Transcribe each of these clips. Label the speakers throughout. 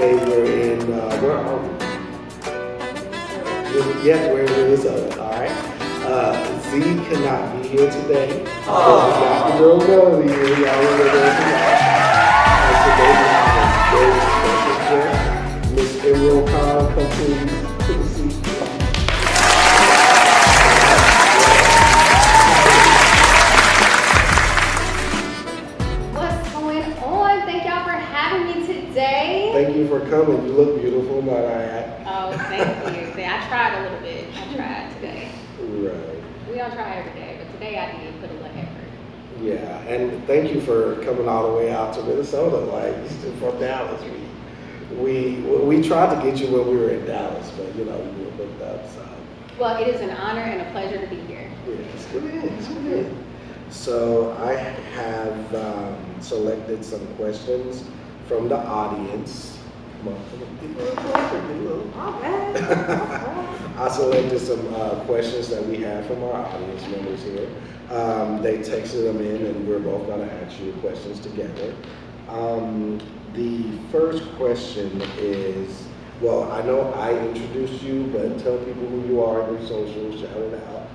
Speaker 1: Today we're in, where are we? Yeah, we're in Minnesota, all right. Z cannot be here today. So we got the girl Melody here. Y'all remember that? And today we have a very special guest, Miss Emerald Khan, come to the seat.
Speaker 2: What's going on? Thank y'all for having me today.
Speaker 1: Thank you for coming. You look beautiful, might I add.
Speaker 2: Oh, thank you. See, I tried a little bit. I tried today.
Speaker 1: Right.
Speaker 2: We don't try every day, but today I did put a little effort.
Speaker 1: Yeah, and thank you for coming all the way out to Minnesota, like from Dallas. We tried to get you when we were in Dallas, but you know you were booked up. So
Speaker 2: Well, it is an honor and a pleasure to be here.
Speaker 1: yeah, it's good. It's good. So I have selected some questions from the audience. Come on. I selected some questions that we have from our audience members here. They texted them in, and we're both going to ask you questions together. The first question is, well, I know I introduced you, but tell people who you are and your socials, shout it out.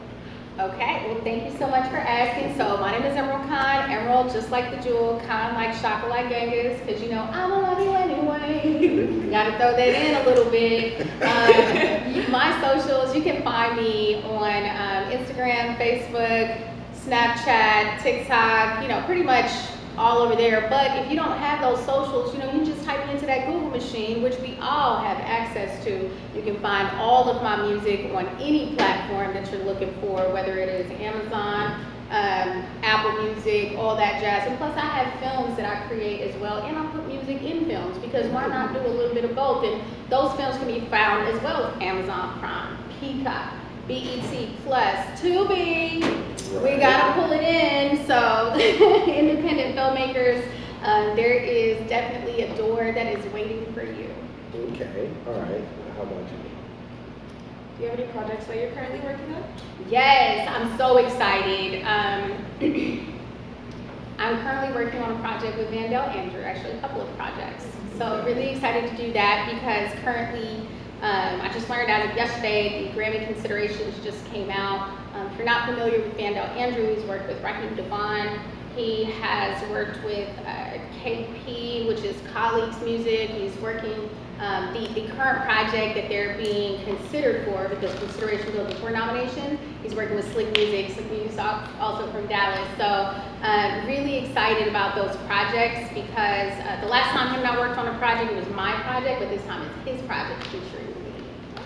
Speaker 2: Okay, well, thank you so much for asking. So my name is Emerald Khan. Emerald, just like the jewel, Khan like Shaka like Genghis, because you know I'ma love you anyway. Gotta throw that in a little bit. My socials, you can find me on Instagram, Facebook, Snapchat, TikTok, you know, pretty much all over there. But if you don't have those socials, you know, you just type it into that Google machine, which we all have access to. You can find all of my music on any platform that you're looking for, whether it is Amazon, Apple Music, all that jazz. And plus I have films that I create as well, and I put music in films, because why not do a little bit of both? And those films can be found as well as Amazon Prime, Peacock, BET Plus, Tubi. We gotta pull it in. So independent filmmakers, there is definitely a door that is waiting for you.
Speaker 1: Okay, all right. How about you?
Speaker 3: Do you have any projects that you're currently working on?
Speaker 2: Yes, I'm so excited. I'm currently working on a project with Vandell Andrew, actually a couple of projects. So really excited to do that, because currently, I just learned as of yesterday, the Grammy considerations just came out. If you're not familiar with Vandell Andrew, he's worked with Raheem DeVaughn. He has worked with KP, which is Colleagues Music. He's working the current project that they're being considered for, because consideration goes before nomination. He's working with Slick Music. Slick Music's also from Dallas. So really excited about those projects, because the last time him and I worked on a project, it was my project, but this time it's his project featuring me.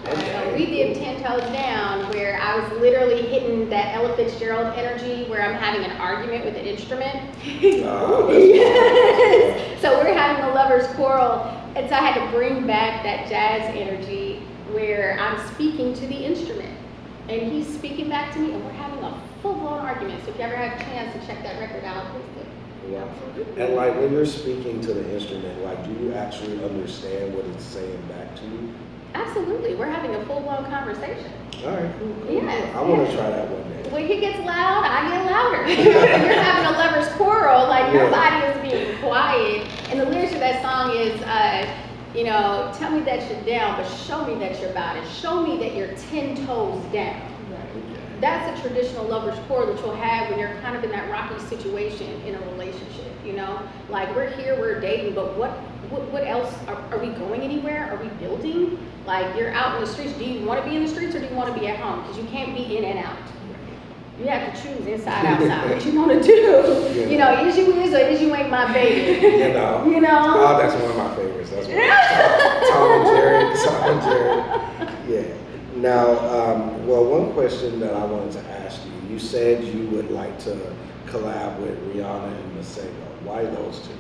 Speaker 2: So we did 10 Toes Down, where I was literally hitting that Ella Fitzgerald energy, where I'm having an argument with an instrument. So we're having a lover's quarrel, and so I had to bring back that jazz energy where I'm speaking to the instrument, and he's speaking back to me, and we're having a full-blown argument. So if you ever have a chance to check that record out, please do.
Speaker 1: Yeah. And like when you're speaking to the instrument, like do you actually understand what it's saying back to you?
Speaker 2: Absolutely, we're having a full-blown conversation.
Speaker 1: All right, cool.
Speaker 2: Yes,
Speaker 1: I want to
Speaker 2: yes.
Speaker 1: try that one day.
Speaker 2: When he gets loud, I get louder. You're having a lover's quarrel, like your body is being quiet. And the lyrics of that song is, you know, tell me that you're down, but show me that you're about it. Show me that you're 10 toes down. That's a traditional lover's quarrel that you'll have when you're kind of in that rocky situation in a relationship, you know? Like, we're here, we're dating, but what else? Are we going anywhere? Are we building? Like, you're out in the streets. Do you want to be in the streets, or do you want to be at home? Because you can't be in and out. You have to choose inside, outside, what you want to do.
Speaker 1: Yeah.
Speaker 2: You know, is you is or is you ain't my baby.
Speaker 1: You know?
Speaker 2: You know?
Speaker 1: Oh, that's one of my favorites. That's one. Tom and Jerry. Yeah. Now, well, one question that I wanted to ask you. You said you would like to collab with Rihanna and Masego. Why those two?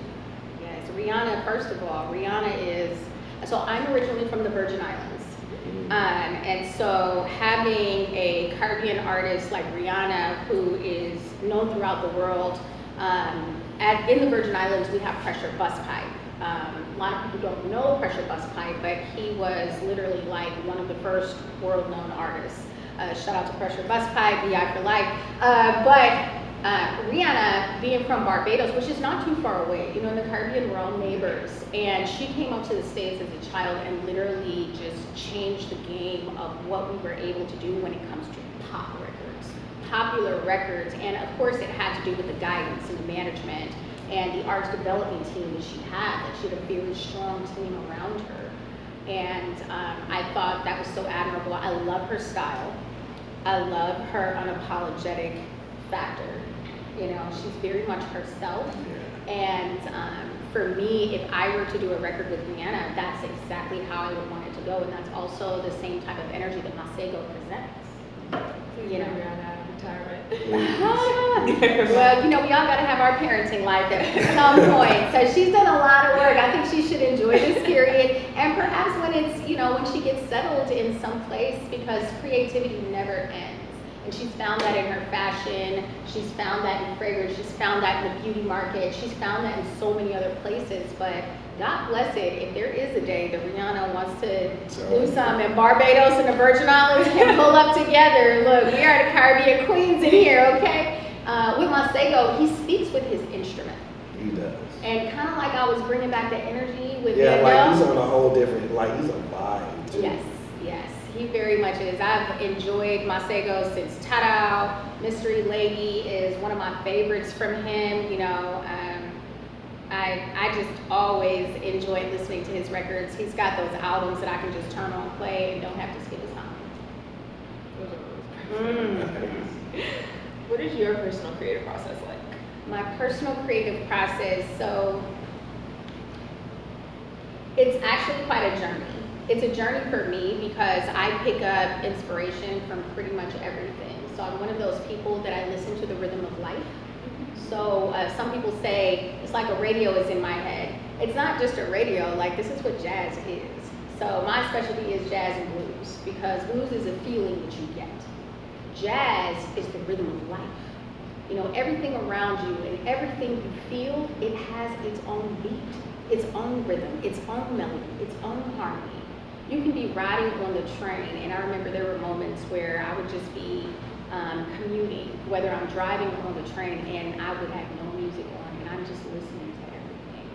Speaker 2: Yes, Rihanna, first of all, Rihanna is, so I'm originally from the Virgin Islands. And so having a Caribbean artist like Rihanna, who is known throughout the world, in the Virgin Islands, we have Pressure Busspipe. A lot of people don't know Pressure Busspipe, but he was literally like one of the first world-known artists. Shout out to Pressure Busspipe, VI for life. But Rihanna, being from Barbados, which is not too far away, you know, in the Caribbean, we're all neighbors. And she came up to the States as a child and literally just changed the game of what we were able to do when it comes to pop records, popular records. And of course, it had to do with the guidance and the management and the arts development team that she had, that she had a very strong team around her. And I thought that was so admirable. I love her style. I love her unapologetic factor. You know, she's very much herself. And for me, if I were to do a record with Rihanna, that's exactly how I would want it to go. And that's also the same type of energy that Masego presents.
Speaker 3: Please
Speaker 2: You know.
Speaker 3: bring Rihanna out of retirement.
Speaker 2: Well, you know, we all got to have our parenting life at some point. So she's done a lot of work. I think she should enjoy this period. And perhaps when it's, you know, when she gets settled in some place, because creativity never ends. And she's found that in her fashion. She's found that in fragrance. She's found that in the beauty market. She's found that in so many other places. But God bless it, if there is a day that Rihanna wants to do something and Barbados and the Virgin Islands can pull up together. Look, we are the Caribbean queens in here, okay? With Masego, he speaks with his instrument.
Speaker 1: He does.
Speaker 2: And kind of like I was bringing back the energy with
Speaker 1: Yeah,
Speaker 2: Yendo.
Speaker 1: like he's on a whole different, like he's a vibe too.
Speaker 2: Yes, yes, he very much is. I've enjoyed Masego since Tadao. Mystery Lady is one of my favorites from him. You know, I just always enjoyed listening to his records. He's got those albums that I can just turn on, play, and don't have to skip a song.
Speaker 3: What is your personal creative process like?
Speaker 2: My personal creative process, so it's actually quite a journey. It's a journey for me because I pick up inspiration from pretty much everything. So I'm one of those people that I listen to the rhythm of life. So some people say it's like a radio is in my head. It's not just a radio, like this is what jazz is. So my specialty is jazz and blues because blues is a feeling that you get. Jazz is the rhythm of life. You know, everything around you and everything you feel, it has its own beat, its own rhythm, its own melody, its own harmony. You can be riding on the train, and I remember there were moments where I would just be commuting, whether I'm driving on the train and I would have no music on and I'm just listening to everything.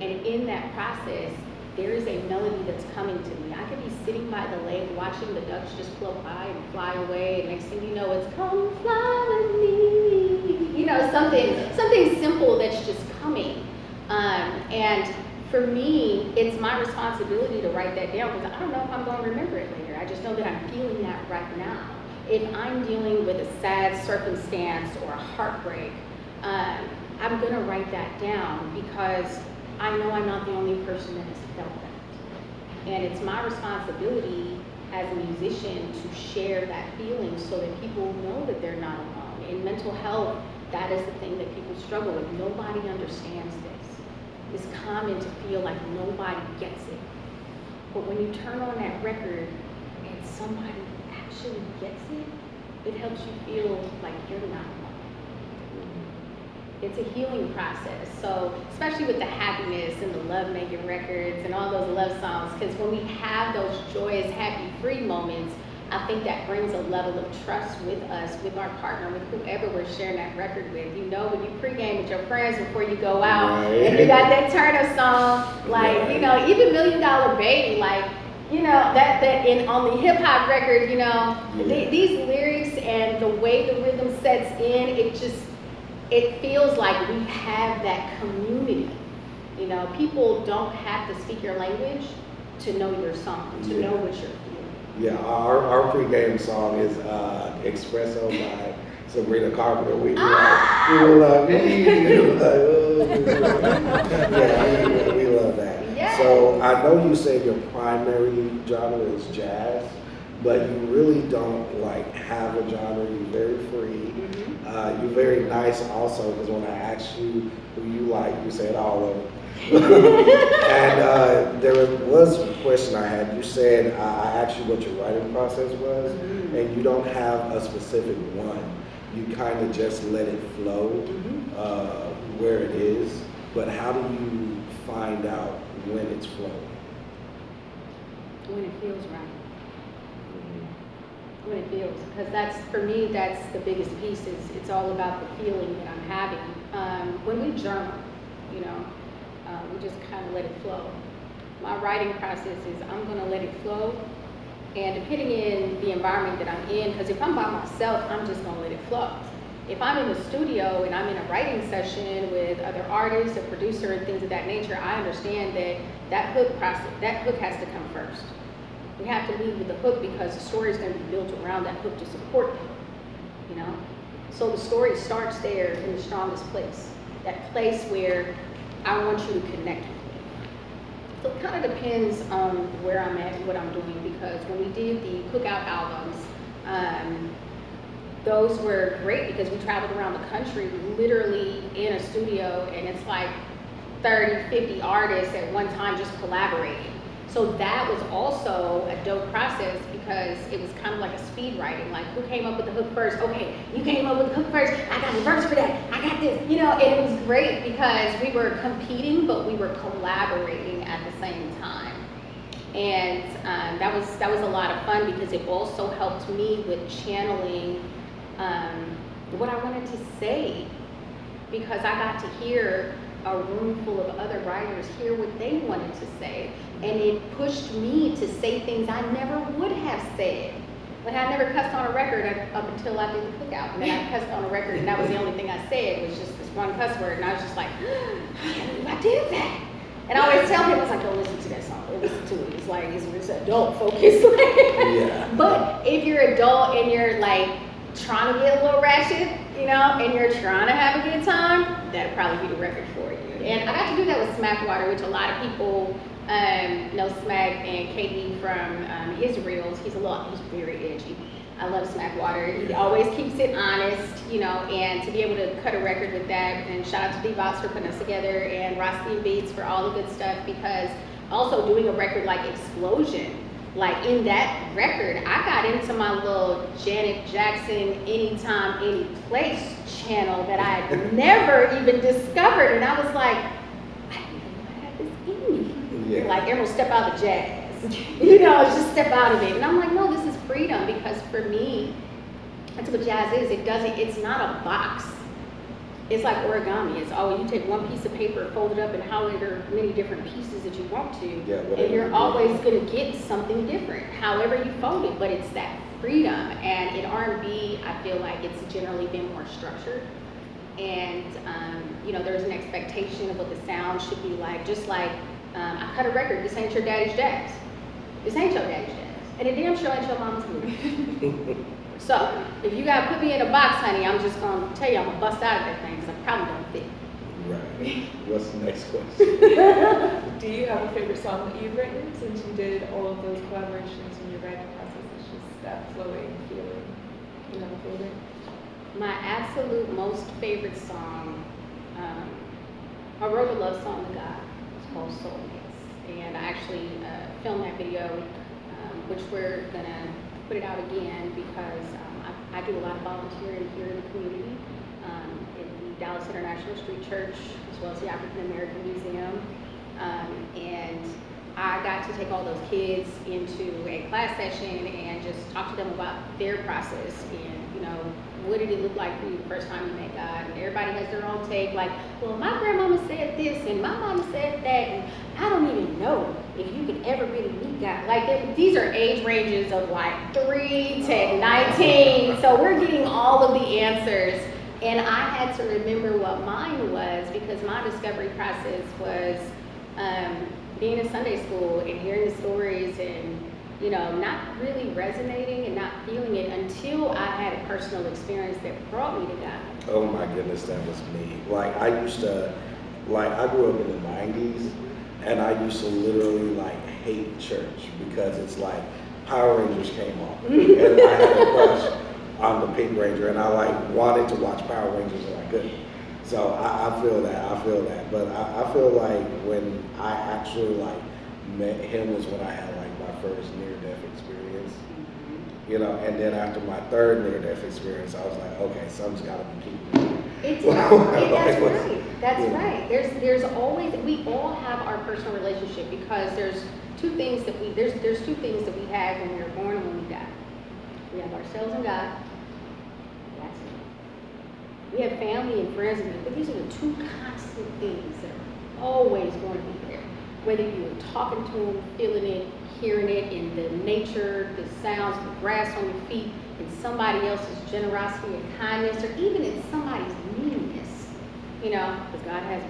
Speaker 2: And in that process, there is a melody that's coming to me. I could be sitting by the lake watching the ducks just float by and fly away, and next thing you know, it's come fly with me. You know, something simple that's just coming. And for me, it's my responsibility to write that down because I don't know if I'm going to remember it later. I just know that I'm feeling that right now. If I'm dealing with a sad circumstance or a heartbreak, I'm going to write that down because I know I'm not the only person that has felt that. And it's my responsibility as a musician to share that feeling so that people know that they're not alone. In mental health, that is the thing that people struggle with. Nobody understands this. It's common to feel like nobody gets it. But when you turn on that record and somebody actually gets it, it helps you feel like you're not alone. It's a healing process. So especially with the happiness and the love-making records and all those love songs, because when we have those joyous, happy, free moments, I think that brings a level of trust with us, with our partner, with whoever we're sharing that record with. You know, when you pregame with your friends before you go out, and you got that Turner song, like, you know, even $1 Million Baby, like, you know, that on the hip hop record, you know, these lyrics and the way the rhythm sets in, it feels like we have that community. You know, people don't have to speak your language to know your song, to know what you're feeling.
Speaker 1: Yeah, our pregame song is Espresso by Sabrina Carpenter. We love we love that.
Speaker 2: Yes.
Speaker 1: So I know you said your primary genre is jazz, but you really don't like have a genre. You're very free. You're very nice also, because when I asked you who you like, you said all of them. And there was a question I had. You said, I asked you what your writing process was, and you don't have a specific one. You kind of just let it flow where it is. But how do you find out when it's flowing?
Speaker 2: When it feels right. when it feels, because that's, for me, that's the biggest piece, is it's all about the feeling that I'm having. When we journal, you know, we just kind of let it flow. My writing process is I'm gonna let it flow, and depending in the environment that I'm in, because if I'm by myself, I'm just gonna let it flow. If I'm in the studio and I'm in a writing session with other artists, a producer, and things of that nature, I understand that that hook process, that hook has to come first. We have to lead with the hook because the story is going to be built around that hook to support the hook, you know? So the story starts there in the strongest place, that place where I want you to connect with me. So it kind of depends on where I'm at and what I'm doing, because when we did the Cookout albums, those were great because we traveled around the country literally in a studio, and it's like 30, 50 artists at one time just collaborating. So that was also a dope process because it was kind of like a speed writing, like who came up with the hook first? Okay, you came up with the hook first, I got the verse for that, I got this, you know, and it was great because we were competing, but we were collaborating at the same time. And that was a lot of fun because it also helped me with channeling what I wanted to say, because I got to hear a room full of other writers hear what they wanted to say, and it pushed me to say things I never would have said. Like I never cussed on a record up until I did the Cookout, and then I cussed on a record, and that was the only thing I said was just this one cuss word, and I was just like, I can't believe I did that. And I always tell him, I was like, don't listen to that song, don't listen to it. It's like, it's adult focus.
Speaker 1: Yeah.
Speaker 2: But if you're adult and you're like trying to get a little ratchet, you know, and you're trying to have a good time, that'd probably be the record for you. And I got to do that with Smackwater, which a lot of people know Smack and KB from Israel's. He's very edgy. I love Smackwater. He always keeps it honest, you know, and to be able to cut a record with that, and shout out to D-Box for putting us together, and Rosti Beats for all the good stuff, because also doing a record like Explosion, like in that record, I got into my little Janet Jackson Anytime, Any Place channel that I had never even discovered, and I was like, I didn't know I had this in me.
Speaker 1: Yeah.
Speaker 2: Like, Emerald, step out of jazz. You know, just step out of it. And I'm like, no, this is freedom, because for me, that's what jazz is. It's not a box. It's like origami. It's you take one piece of paper, fold it up, and however many different pieces that you want to, and you're always going to get something different, however you fold it. But it's that freedom. And in R&B, I feel like it's generally been more structured. And, you know, there's an expectation of what the sound should be like. Just like I cut a record, this ain't your daddy's jazz. This ain't your daddy's jazz. And it damn sure ain't your mama's movie. So, if you gotta put me in a box, honey, I'm just gonna tell you I'm gonna bust out of that thing, because I probably don't fit.
Speaker 1: Right. What's the next question?
Speaker 3: Do you have a favorite song that you've written, since you did all of those collaborations in your writing process? It's just that flowing feeling. You have a favorite?
Speaker 2: My absolute most favorite song, I wrote a love song to God. It's called Soulmates. And I actually filmed that video, which we're gonna put it out again, because I do a lot of volunteering here in the community, in the Dallas International Street Church, as well as the African American Museum. And I got to take all those kids into a class session and just talk to them about their process, and, you know, what did it look like for you the first time you met God? And everybody has their own take, like, well, my grandmama said this, and my mama said that, and I don't even know if you could ever really meet God. Like, these are age ranges of like 3 to 19, so we're getting all of the answers. And I had to remember what mine was, because my discovery process was being in Sunday school and hearing the stories, and, you know, not really resonating and not feeling it until I had a personal experience that brought me to God.
Speaker 1: Oh my goodness, that was me. Like, I grew up in the 90s, and I used to literally like hate church, because it's like Power Rangers came on, and I had a crush on the Pink Ranger, and I like wanted to watch Power Rangers, and I couldn't. So I feel that, but I feel like when I actually like met him was when I had like my first near-death experience, you know, and then after my third near-death experience, I was like, okay, something's got to be keeping me.
Speaker 2: That's right. There's always, we all have our personal relationship, because there's two things that we have when we're born and when we die. We have ourselves and God. That's it. We have family and friends, but these are the two constant things that are always going to be there. Whether you are talking to them, feeling it, hearing it in the nature, the sounds, the grass on your feet, in somebody else's generosity and kindness, or even in somebody's meanness, you know, because God has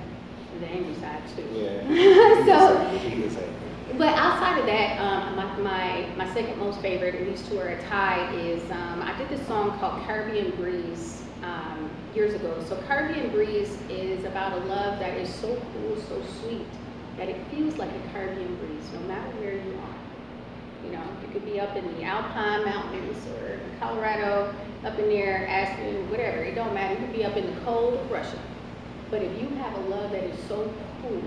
Speaker 2: the angry side too.
Speaker 1: Yeah.
Speaker 2: So,
Speaker 1: He is angry.
Speaker 2: but outside of that, my second most favorite, and these two are a tie, is I did this song called Caribbean Breeze years ago. So Caribbean Breeze is about a love that is so cool, so sweet, that it feels like a Caribbean breeze no matter where you are. You know, you could be up in the Alpine Mountains or Colorado, up in there, Aspen, whatever, it don't matter. You could be up in the cold of Russia. But if you have a love that is so cool,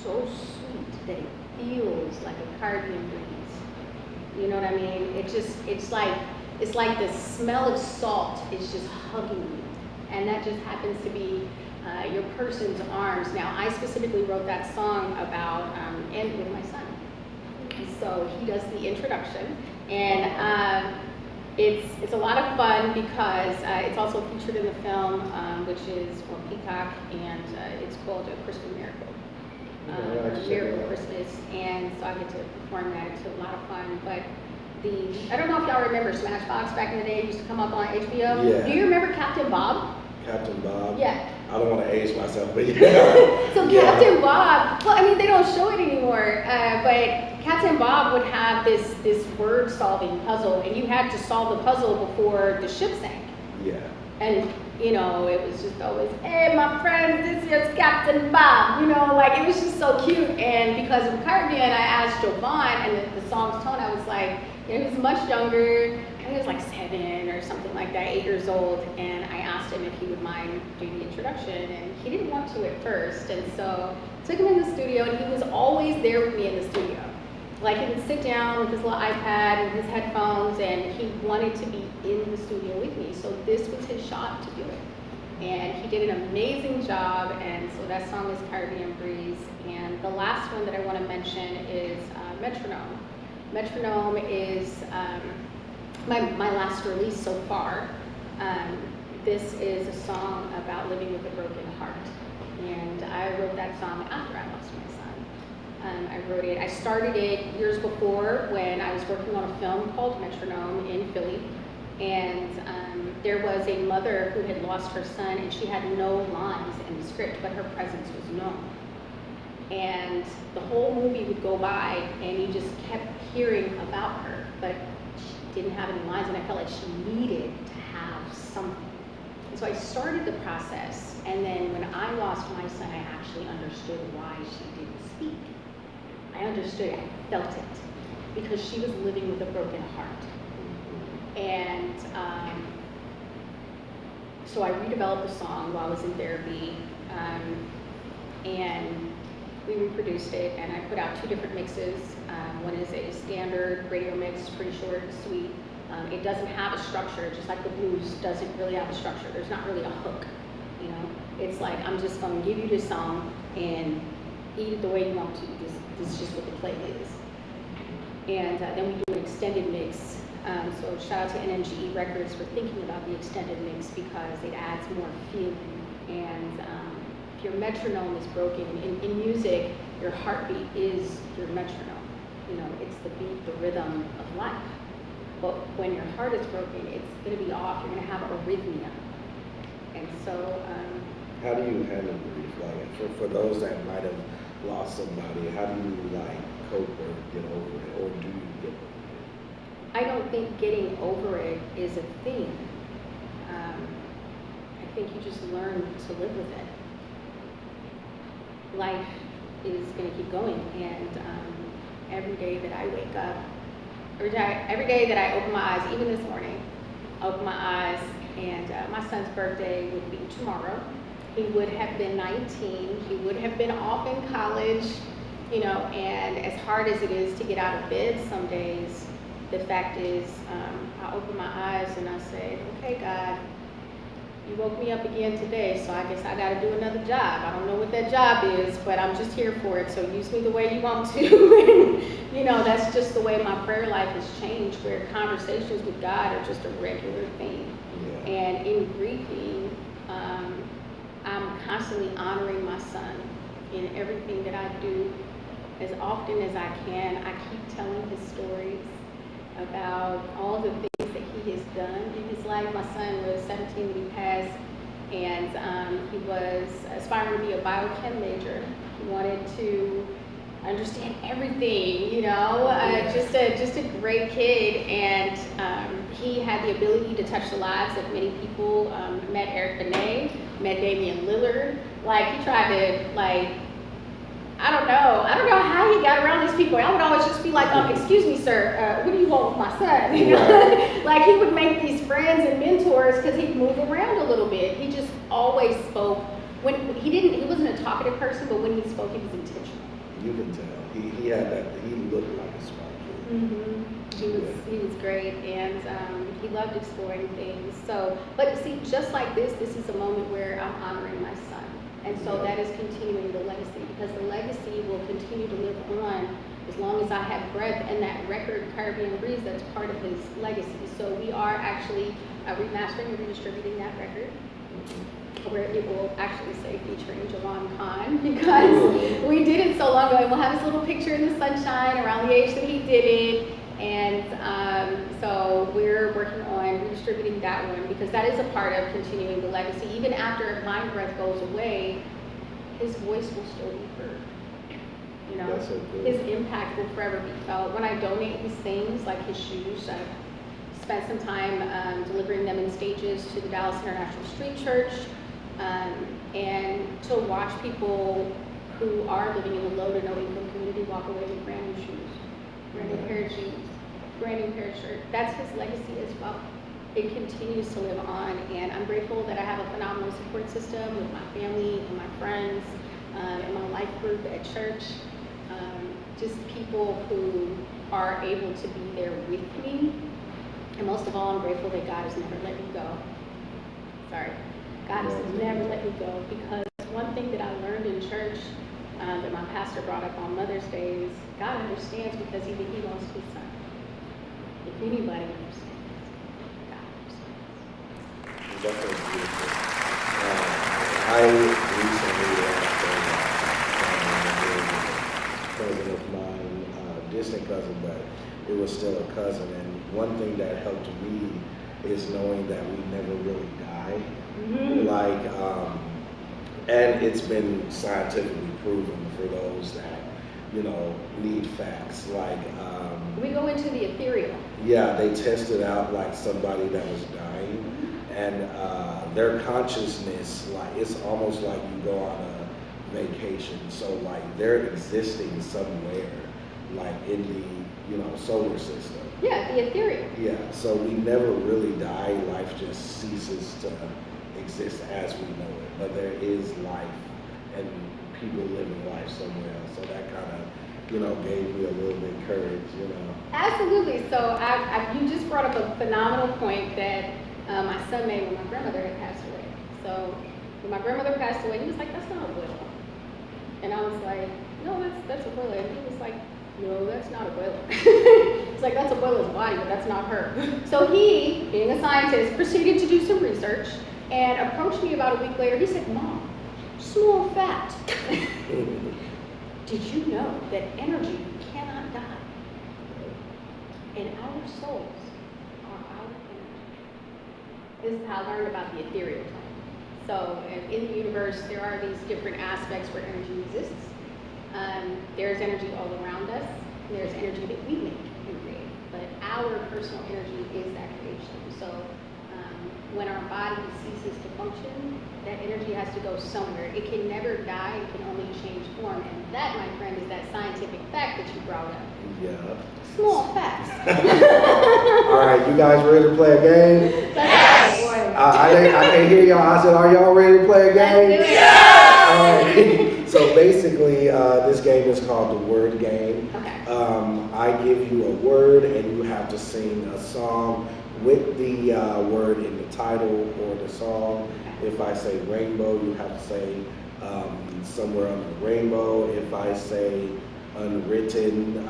Speaker 2: so sweet, that it feels like a Caribbean breeze, you know what I mean? It's like the smell of salt is just hugging you. And that just happens to be your person's arms. Now, I specifically wrote that song about, and with my son. So he does the introduction, and it's a lot of fun because it's also featured in the film, which is on Peacock, and it's called A Christmas Miracle. Miracle Christmas, and so I get to perform that. It's a lot of fun. But I don't know if y'all remember Smashbox back in the day. It used to come up on HBO.
Speaker 1: Yeah.
Speaker 2: Do you remember Captain Bob?
Speaker 1: Captain Bob.
Speaker 2: Yeah.
Speaker 1: I don't want to age myself, but yeah.
Speaker 2: So
Speaker 1: Yeah.
Speaker 2: Captain Bob, well, I mean, they don't show it anymore, but Captain Bob would have this word solving puzzle, and you had to solve the puzzle before the ship sank.
Speaker 1: Yeah.
Speaker 2: And, you know, it was just always, hey, my friends, this here's Captain Bob. You know, like, it was just so cute. And because of Caribbean, I asked Jovan, and the song's tone, I was like, you know, he was much younger. I think he was like 7 or something like that, 8 years old. And I asked him if he would mind doing the introduction, and he didn't want to at first. And so I took him in the studio, and he was always there with me in the studio. Like, he would sit down with his little iPad and his headphones, and he wanted to be in the studio with me. So this was his shot to do it. And he did an amazing job, and so that song is Caribbean Breeze. And the last one that I want to mention is Metronome. Metronome is my last release so far. This is a song about living with a broken heart. And I wrote that song after I lost my son. I wrote it, I started it years before when I was working on a film called Metronome in Philly. And there was a mother who had lost her son, and she had no lines in the script, but her presence was known. And the whole movie would go by, and you just kept hearing about her, but she didn't have any lines, and I felt like she needed to have something. And so I started the process, and then when I lost my son, I actually understood why she didn't speak. I understood, I felt it, because she was living with a broken heart. And so I redeveloped the song while I was in therapy, and we reproduced it, and I put out 2 different mixes. One is a standard radio mix, pretty short and sweet. It doesn't have a structure, just like the blues doesn't really have a structure. There's not really a hook, you know? It's like, I'm just gonna give you this song and eat it the way you want to. This is just what the play is. And then we do an extended mix. So shout out to NMGE Records for thinking about the extended mix because it adds more feeling. And if your metronome is broken, in music, your heartbeat is your metronome. You know, it's the beat, the rhythm of life. But when your heart is broken, it's gonna be off. You're gonna have arrhythmia. And so,
Speaker 1: How do you handle grief? Like, for those that might have lost somebody, how do you like cope or get over it, or do you get over it?
Speaker 2: I don't think getting over it is a thing. I think you just learn to live with it. Life is going to keep going, and every day that I wake up, every day that I open my eyes, even this morning, I open my eyes, and my son's birthday would be tomorrow. He would have been 19. He would have been off in college, you know, and as hard as it is to get out of bed some days, the fact is, I open my eyes and I say, okay, God, you woke me up again today, so I guess I gotta do another job. I don't know what that job is, but I'm just here for it, so use me the way you want to. You know, that's just the way my prayer life has changed, where conversations with God are just a regular thing.
Speaker 1: Yeah.
Speaker 2: And in grieving, I'm constantly honoring my son in everything that I do. As often as I can, I keep telling his stories about all the things that he has done in his life. My son was 17 when he passed, and he was aspiring to be a biochem major. He wanted to understand everything, you know, just a great kid, and he had the ability to touch the lives of many people. Met Eric Benet, met Damian Lillard. Like, he tried to, like, I don't know how he got around these people. I would always just be like, excuse me, sir, what do you want with my son? You know? Like, he would make these friends and mentors because he'd move around a little bit. He just always spoke. When he wasn't a talkative person, but when he spoke, he was intentional.
Speaker 1: You can tell. He had that, he looked like a smart kid.
Speaker 2: Mm-hmm. He was great, and he loved exploring things. So, but see, just like this is a moment where I'm honoring my son. And so that is continuing the legacy, because the legacy will continue to live on as long as I have breath, and that record, Caribbean Breeze, that's part of his legacy. So we are actually remastering and redistributing that record, where it will actually say featuring Javon Khan, because we did it so long ago, and we'll have his little picture in the sunshine around the age that he did it. And so we're working on redistributing that one, because that is a part of continuing the legacy. Even after My Breath goes away, his voice will still be heard. You know,
Speaker 1: That's so cool.
Speaker 2: his impact will forever be felt. When I donate these things, like his shoes, I've spent some time delivering them in stages to the Dallas International Street Church, and to watch people who are living in the low to no income community walk away with brand new shoes, brand new pair of jeans, brand new pair of shirts. That's his legacy as well. It continues to live on, and I'm grateful that I have a phenomenal support system with my family and my friends, and my life group at church. Just people who are able to be there with me. And most of all, I'm grateful that God has never let me go. Sorry. God has never let me go, because one thing that I learned in church, that my pastor brought up on Mother's Day, is God understands, because he lost his son. If anybody understands, God understands.
Speaker 1: That's so beautiful. I recently lost a cousin of mine, distant cousin, but it was still a cousin. And one thing that helped me is knowing that we never really die.
Speaker 2: Mm-hmm.
Speaker 1: Like, and it's been scientifically proven for those that, you know, need facts. Like,
Speaker 2: We go into the ethereal.
Speaker 1: yeah, they tested out like somebody that was dying, and their consciousness, like, it's almost like you go on a vacation. So like they're existing somewhere, like in the, you know, solar system.
Speaker 2: Yeah, the ethereal.
Speaker 1: Yeah, so we never really die. Life just ceases to exist as we know it. But there is life and people living life somewhere else. So that kind of, you know, gave me a little bit of courage, you know.
Speaker 2: Absolutely. So you just brought up a phenomenal point that my son made when my grandmother had passed away. So when my grandmother passed away, he was like, "That's not a will." And I was like, "No, that's a will." And he was like, "No, that's not a will." It's like, "That's a Abuela's body, but that's not her." So he, being a scientist, proceeded to do some research and approached me about a week later. He said, "Mom, small fact. Did you know that energy cannot die? And our souls are our energy." This is how I learned about the ethereal plane. So in the universe, there are these different aspects where energy exists. There's energy all around us. There's energy that we make and create. But our personal energy is that creation. So when our body ceases to function, that energy has to go somewhere. It can never die. It can only change form. And that, my friend, is that scientific fact that you brought up.
Speaker 1: Yeah.
Speaker 2: Small facts.
Speaker 1: All right, you guys ready to play a game?
Speaker 2: Let's go.
Speaker 1: I can't hear y'all. I said, are y'all ready to play a game?
Speaker 2: Let's do it.
Speaker 1: All right. So basically, this game is called the word game.
Speaker 2: Okay.
Speaker 1: I give you a word and you have to sing a song with the word in the title or the song. If I say rainbow, you have to say somewhere on the rainbow. If I say unwritten,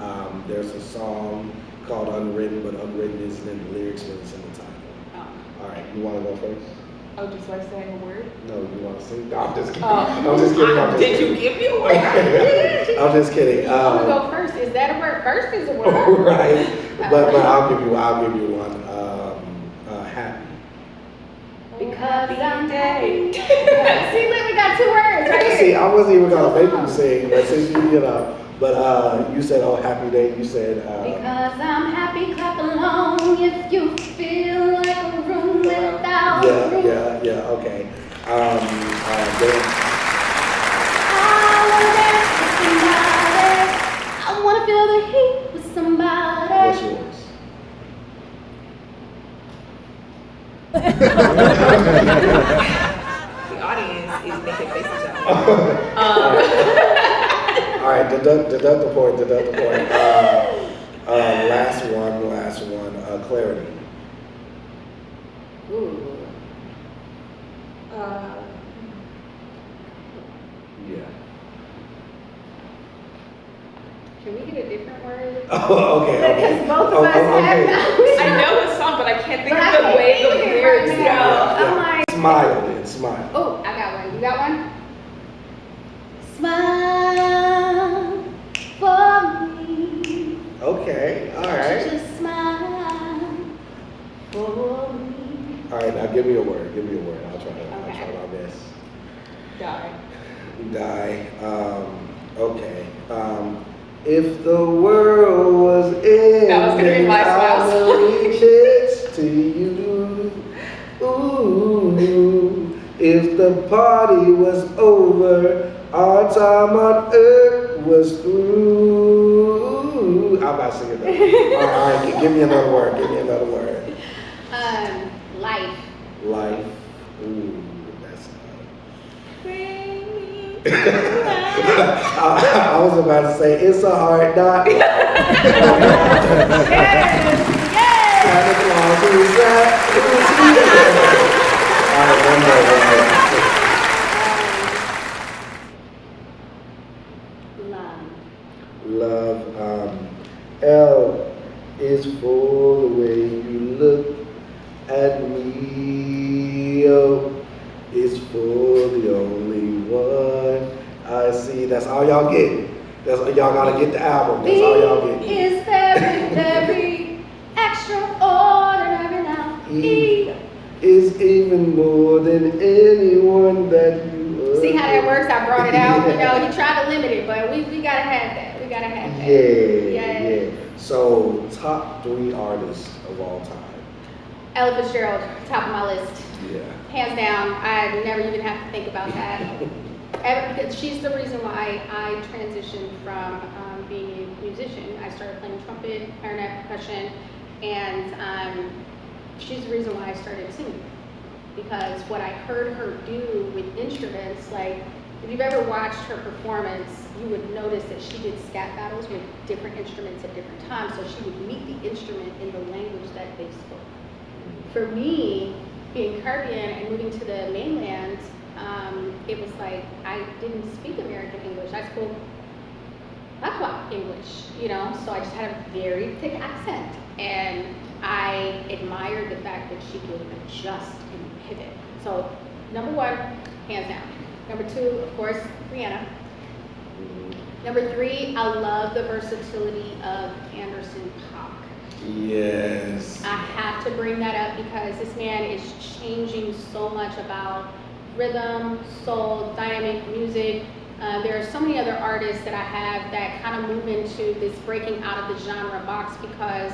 Speaker 1: there's a song called Unwritten, but Unwritten isn't in the lyrics when it's in the title.
Speaker 2: Oh.
Speaker 1: All right, you want to go first?
Speaker 3: Oh, just by saying a word?
Speaker 1: No, you want to sing? No, I'm just kidding.
Speaker 3: Oh.
Speaker 1: I'm just kidding. I'm just
Speaker 3: Did
Speaker 1: kidding.
Speaker 3: you give me a word?
Speaker 1: I'm just kidding.
Speaker 2: You want to go first? Is that a word? First is a word.
Speaker 1: Right, but I'll give you one. Happy.
Speaker 2: Because I'm happy. See, look, we got 2 words right here.
Speaker 1: See, I wasn't even gonna make you sing, but since you know, but you said, "Oh, happy day." You said,
Speaker 2: Because I'm happy, clap along if you feel like a room without a
Speaker 1: yeah,
Speaker 2: roof.
Speaker 1: yeah, okay. Dance.
Speaker 2: I wanna dance with somebody. I wanna feel the heat with somebody.
Speaker 1: What's yours?
Speaker 3: The audience is making faces at me.
Speaker 1: All right, deduct the point. Last one. Clarity.
Speaker 2: Ooh.
Speaker 1: Yeah.
Speaker 2: Can we get a different word?
Speaker 1: Oh, okay.
Speaker 2: Because both of us
Speaker 1: okay.
Speaker 2: have
Speaker 3: I know the song, but I can't think
Speaker 2: But
Speaker 3: of
Speaker 2: I
Speaker 3: the
Speaker 2: can't
Speaker 3: way the
Speaker 2: think of it
Speaker 3: lyrics
Speaker 2: right
Speaker 3: go.
Speaker 2: now. I'm like-
Speaker 1: Smile then, smile.
Speaker 2: Oh, I got one. You got one? Smile for me.
Speaker 1: Okay, all right.
Speaker 2: Just smile for me.
Speaker 1: All right, now give me a word. I'll try
Speaker 2: Okay.
Speaker 1: my best.
Speaker 3: Die.
Speaker 1: Die. Okay. If the world was ending,
Speaker 3: That was gonna be my
Speaker 1: I
Speaker 3: spouse.
Speaker 1: will reach it to you. Ooh, if the party was over, our time on earth was through. I'm not singing that. All right, give me another word.
Speaker 2: Life.
Speaker 1: Life. Ooh, that's.
Speaker 3: Bring me
Speaker 1: I was about to say it's a hard knock. Santa Claus, who's that?
Speaker 2: Love.
Speaker 1: Love. L is for the way you look at me. O is for the only one I see. That's all y'all get. That's all y'all gotta get the album. That's all y'all
Speaker 2: B
Speaker 1: get.
Speaker 2: is very, very extraordinary now. E.
Speaker 1: Is even more than anyone that you
Speaker 2: See how that works? I brought it out. You know, you try to limit it, but we gotta have that. We gotta have that.
Speaker 1: Yeah. So, top 3 artists of all time.
Speaker 2: Ella Fitzgerald, top of my list.
Speaker 1: Yeah.
Speaker 2: Hands down. I never even have to think about that. Because she's the reason why I transitioned from being a musician. I started playing trumpet, clarinet, percussion, and she's the reason why I started singing. Because what I heard her do with instruments, like if you've ever watched her performance, you would notice that she did scat battles with different instruments at different times. So she would meet the instrument in the language that they spoke. For me, being Caribbean and moving to the mainland, it was like I didn't speak American English. I spoke Patois English, you know, so I just had a very thick accent. And I admired the fact that she could adjust and pivot. So, number 1, hands down. Number 2, of course, Rihanna. Number 3, I love the versatility of Anderson .Paak.
Speaker 1: Yes.
Speaker 2: I have to bring that up because this man is changing so much about rhythm, soul, dynamic music. There are so many other artists that I have that kind of move into this breaking out of the genre box because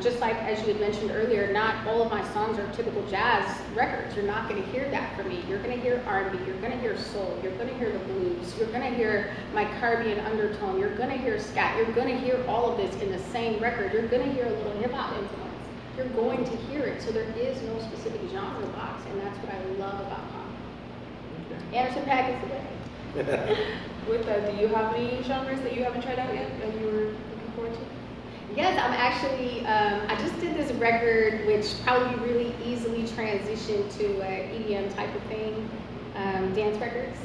Speaker 2: just like as you had mentioned earlier, not all of my songs are typical jazz records. You're not going to hear that from me. You're going to hear R&B, you're going to hear soul, you're going to hear the blues, you're going to hear my Caribbean undertone, you're going to hear scat, you're going to hear all of this in the same record. You're going to hear a little hip-hop influence. You're going to hear it. So there is no specific genre box, and that's what I love about pop. Anderson .Paak is the way.
Speaker 3: With that, do you have any genres that you haven't tried out yet that you were looking forward to?
Speaker 2: Yes, I'm actually, I just did this record, which probably really easily transitioned to an EDM type of thing, dance records.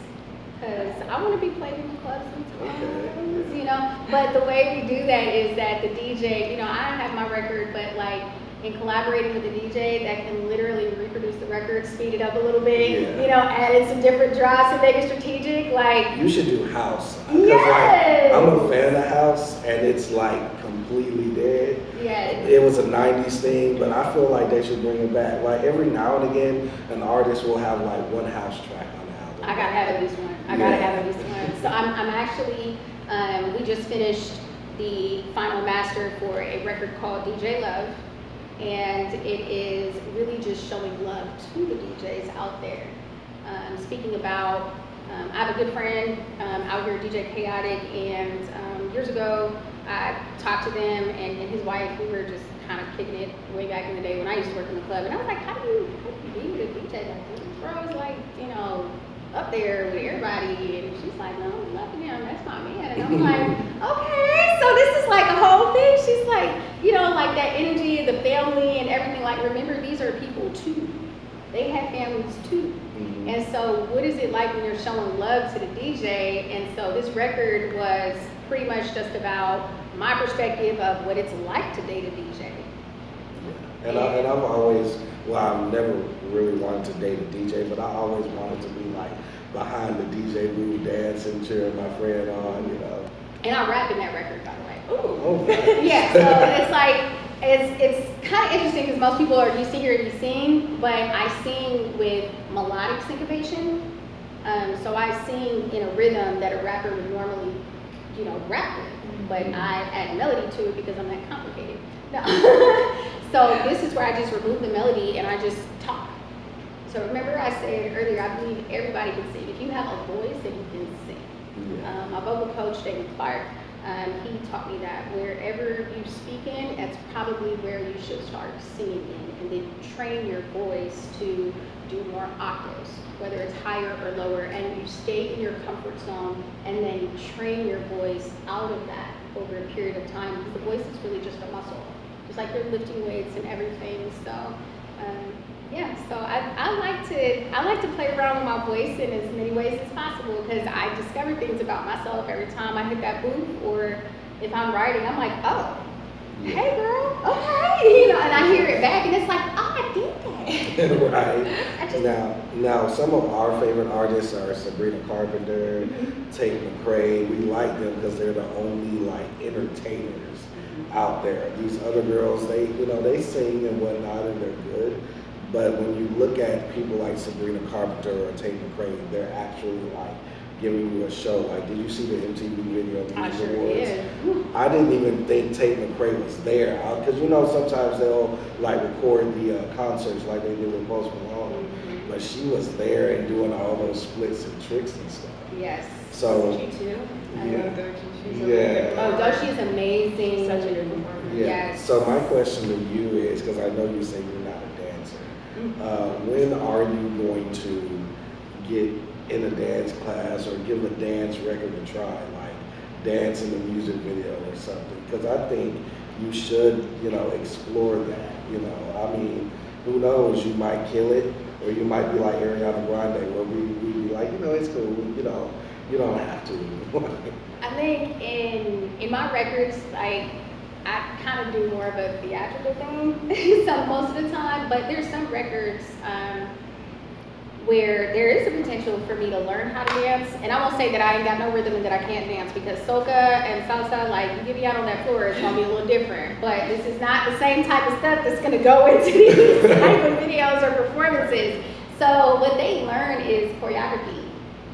Speaker 2: Because I want to be played in the clubs sometimes, you know. But the way we do that is that the DJ, you know, I have my record, but like in collaborating with the DJ that can literally reproduce the record, speed it up a little bit, you know, add in some different drops and make it strategic, like.
Speaker 1: You should do house.
Speaker 2: Yes!
Speaker 1: Like, I'm a fan of house, and it's like completely dead.
Speaker 2: Yes.
Speaker 1: It was a 90s thing, but I feel like they should bring it back. Like every now and again, an artist will have like one house track on the album.
Speaker 2: I gotta have at least one. I gotta have at least one. So I'm actually, we just finished the final master for a record called DJ Love. And it is really just showing love to the DJs out there. Speaking about, I have a good friend out here, DJ Chaotic, and years ago, I talked to them and his wife, we were just kind of kicking it way back in the day when I used to work in the club. And I was like, how do you be with a DJ like this? Bro, it's like, you know, up there with everybody. And she's like, no, I'm loving him, that's my man. And I'm like, okay, so this is like a whole thing. She's like, you know, like that energy, the family and everything. Like, remember, these are people too. They have families too.
Speaker 1: Mm-hmm.
Speaker 2: And so what is it like when you're showing love to the DJ? And so this record was pretty much just about my perspective of what it's like to date a DJ.
Speaker 1: Yeah. And I've always, well, I've never really wanted to date a DJ, but I always wanted to be like behind the DJ booth, dancing, cheering my friend on, you know.
Speaker 2: And I'm rapping that record, by the way.
Speaker 1: Oh, nice.
Speaker 2: Yeah, so it's like, it's kind of interesting because most people are, you sit here and you sing, but I sing with melodic syncopation. So I sing in a rhythm that a rapper would normally, you know, rap with, but I add melody to it because I'm that complicated. No. So this is where I just remove the melody and I just talk. So remember I said earlier, I believe everybody can sing. If you have a voice, then you can sing.
Speaker 1: Yeah.
Speaker 2: My vocal coach, David Clark, he taught me that wherever you speak in, that's probably where you should start singing in, and then train your voice to do more octaves, whether it's higher or lower, and you stay in your comfort zone, and then you train your voice out of that over a period of time, because the voice is really just a muscle, just like you're lifting weights and everything. So yeah, so I like to play around with my voice in as many ways as possible, because I discover things about myself every time I hit that booth, or if I'm writing, I'm like, oh, hey girl, okay, you know, and I hear it back and it's like, oh, I did that.
Speaker 1: Right. Now some of our favorite artists are Sabrina Carpenter, Tate McRae. We like them because they're the only like entertainers out there. These other girls, they, you know, they sing and whatnot and they're good. But when you look at people like Sabrina Carpenter or Tate McRae, they're actually like giving you a show. Like, did you see the MTV video of
Speaker 2: I
Speaker 1: these
Speaker 2: sure
Speaker 1: awards?
Speaker 2: did.
Speaker 1: I didn't even think Tate McRae was there, because you know sometimes they'll like record the concerts like they did with Post Malone, but she was there and doing all those splits and tricks and stuff.
Speaker 2: Yes.
Speaker 1: So
Speaker 3: Doechii too. I
Speaker 1: yeah.
Speaker 3: love Doechii. She's a
Speaker 1: Yeah.
Speaker 3: really good
Speaker 2: Oh,
Speaker 3: performer.
Speaker 2: Doechii is amazing.
Speaker 3: She's such a good performer.
Speaker 1: yeah.
Speaker 2: Yes.
Speaker 1: So my question to you is, because I know you say you're not a dancer, when are you going to get in a dance class or give a dance record a try, like dance in a music video or something? Because I think you should, you know, explore that. You know, I mean, who knows? You might kill it, or you might be like Ariana Grande, where we be like, you know, it's cool. You know, you don't have to.
Speaker 2: I think in my records, like, I kind of do more of a theatrical thing, so most of the time, but there's some records where there is a potential for me to learn how to dance, and I won't say that I ain't got no rhythm and that I can't dance, because soca and salsa, like, you get me out on that floor, it's gonna be a little different, but this is not the same type of stuff that's gonna go into these type of videos or performances. So what they learn is choreography,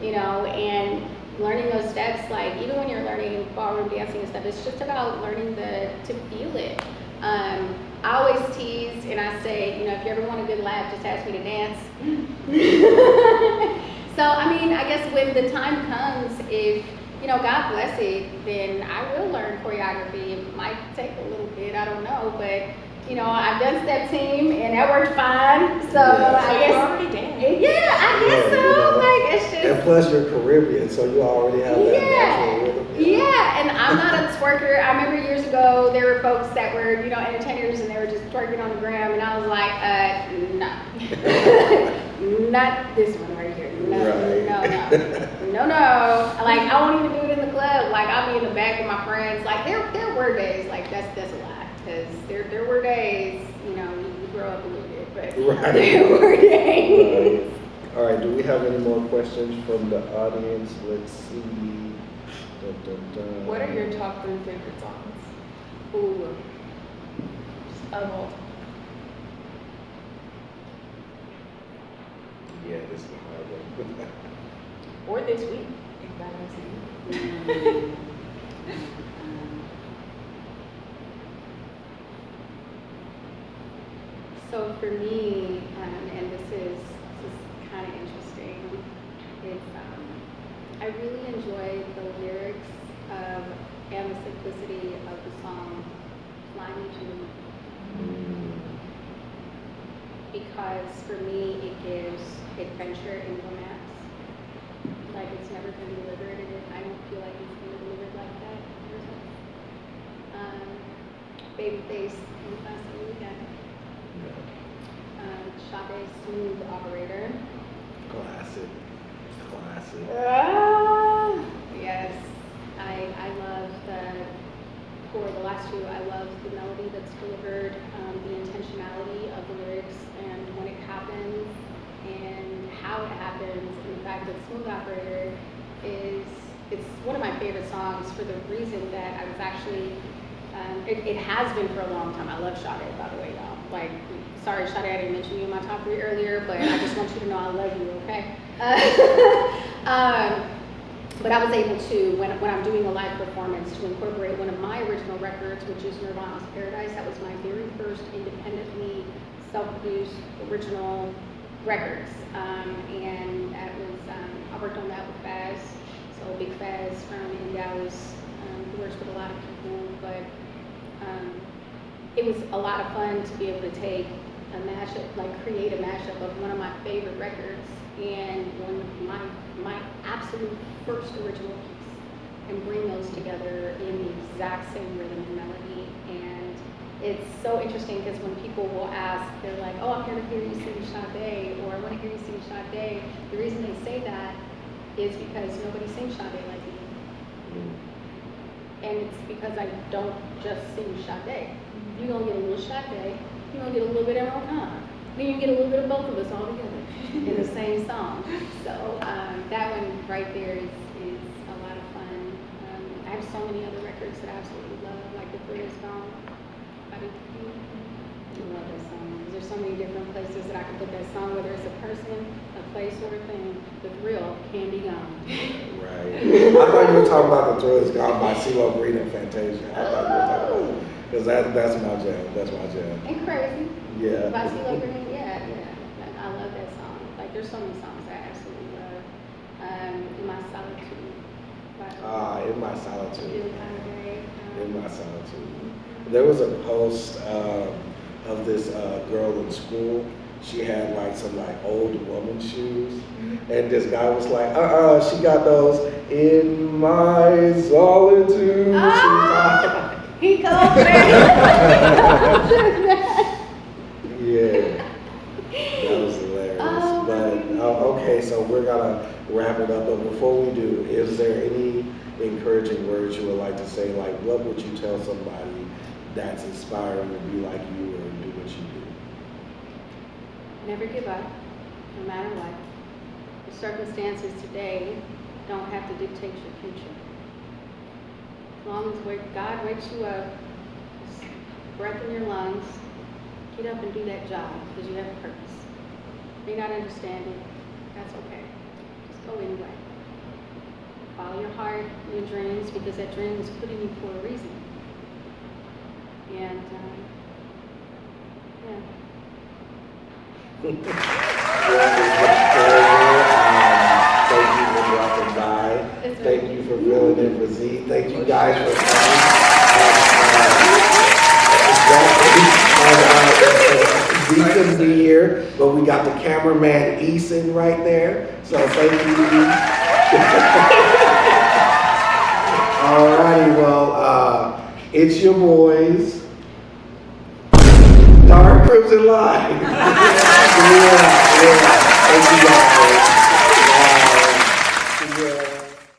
Speaker 2: you know, and learning those steps, like even when you're learning ballroom dancing and stuff, it's just about learning to feel it. I always tease and I say, you know, if you ever want a good laugh, just ask me to dance. So, I mean, I guess when the time comes, if, you know, God bless it, then I will learn choreography. It might take a little bit, I don't know, but, you know, I've done step team and that worked fine. So
Speaker 1: Yeah.
Speaker 2: I guess.
Speaker 3: You already danced.
Speaker 2: Yeah, I guess
Speaker 1: Yeah,
Speaker 2: so.
Speaker 1: you know.
Speaker 2: Like, it's just.
Speaker 1: And plus you're Caribbean, so you already have that natural rhythm.
Speaker 2: Yeah, and I'm not a twerker. I remember years ago, there were folks that were, entertainers, and they were just twerking on the gram, and I was like, no. Not this one right here. No,
Speaker 1: Right.
Speaker 2: no. Like, I won't even do it in the club. Like, I'll be in the back with my friends. Like, there were days, like, that's a lie. Because there were days, you grow up a little bit, but
Speaker 1: Right.
Speaker 2: there were days.
Speaker 1: Right. All right, do we have any more questions from the audience? Let's see. Dun, dun, dun.
Speaker 3: What are your top 3 favorite songs
Speaker 2: Ooh.
Speaker 3: of all time?
Speaker 1: Yeah, this is a hard one.
Speaker 3: Or this week, if that makes sense.
Speaker 2: So for me, and this is kind of interesting, I really enjoy the lyrics of and the simplicity of the song "Fly Me to the Moon," because for me it gives adventure and romance. Like it's never been delivered, and I don't feel like it's been delivered like that. Babyface, and Fast and Weekend. Sade's Smooth Operator.
Speaker 1: Classic.
Speaker 2: Yes, I love for the last two, I love the melody that's delivered, the intentionality of the lyrics and when it happens and how it happens. And the fact that Smooth Operator it's one of my favorite songs for the reason that I was actually, it has been for a long time. I love Sade, by the way, y'all. Like, sorry, Sade, I didn't mention you in my top 3 earlier, but I just want you to know I love you, okay? But I was able to, when I'm doing a live performance, to incorporate one of my original records, which is Nirvana's Paradise. That was my very first independently self-produced original records. And that was, I worked on that with Faz, so Big Faz from in Dallas, who works with a lot of people, but it was a lot of fun to be able to take a mashup, like create a mashup of one of my favorite records and one of my absolute first original piece and bring those together in the exact same rhythm and melody. And it's so interesting because when people will ask, they're like, oh, I'm here to hear you sing Sade, or I want to hear you sing Sade. The reason they say that is because nobody sings Sade like me. And it's because I don't just sing Sade. You're going to get a little Sade, you're going to get a little bit of Emerald Khan. Then you get a little bit of both of us all together in the same song. So that one right there is a lot of fun. I have so many other records that I absolutely love, like The Thrill Is Gone. I love that song. There's so many different places that I can put that song, whether it's a person, a place, or a thing. The thrill can be gone.
Speaker 1: Right. I thought you were talking about The Thrill Is Gone by CeeLo Green and Fantasia. I thought you were talking about it. Because that's my jam. That's my jam.
Speaker 2: And Crazy.
Speaker 1: Yeah.
Speaker 2: By CeeLo Green, yeah. Like, I love that song. Like, there's so many songs that I absolutely love. In My Solitude.
Speaker 1: In My Solitude.
Speaker 2: Billie Holiday.
Speaker 1: In My Solitude. There was a post of this girl in school. She had like some like old woman shoes. And this guy was like, she got those in my solitude.
Speaker 2: He goes there.
Speaker 1: Yeah, that was hilarious. Okay, so we're gonna wrap it up. But before we do, is there any encouraging words you would like to say? Like, what would you tell somebody that's inspiring to be like you or do what you do?
Speaker 2: Never give up, no matter what. The circumstances today don't have to dictate your future. As long as God wakes you up, breath in your lungs, get up and do that job because you have a purpose. You may not understand it, that's okay. Just go anyway. Follow your heart, your dreams, because that dream was put in you for a reason. And, yeah.
Speaker 1: Thank you for dropping by. Thank you for filling in for Z. Thank you guys for coming. he couldn't be here, but we got the cameraman Eason right there. So thank you. All righty, well, it's your boys, Dark Crimson Live. Yeah. Thank you guys.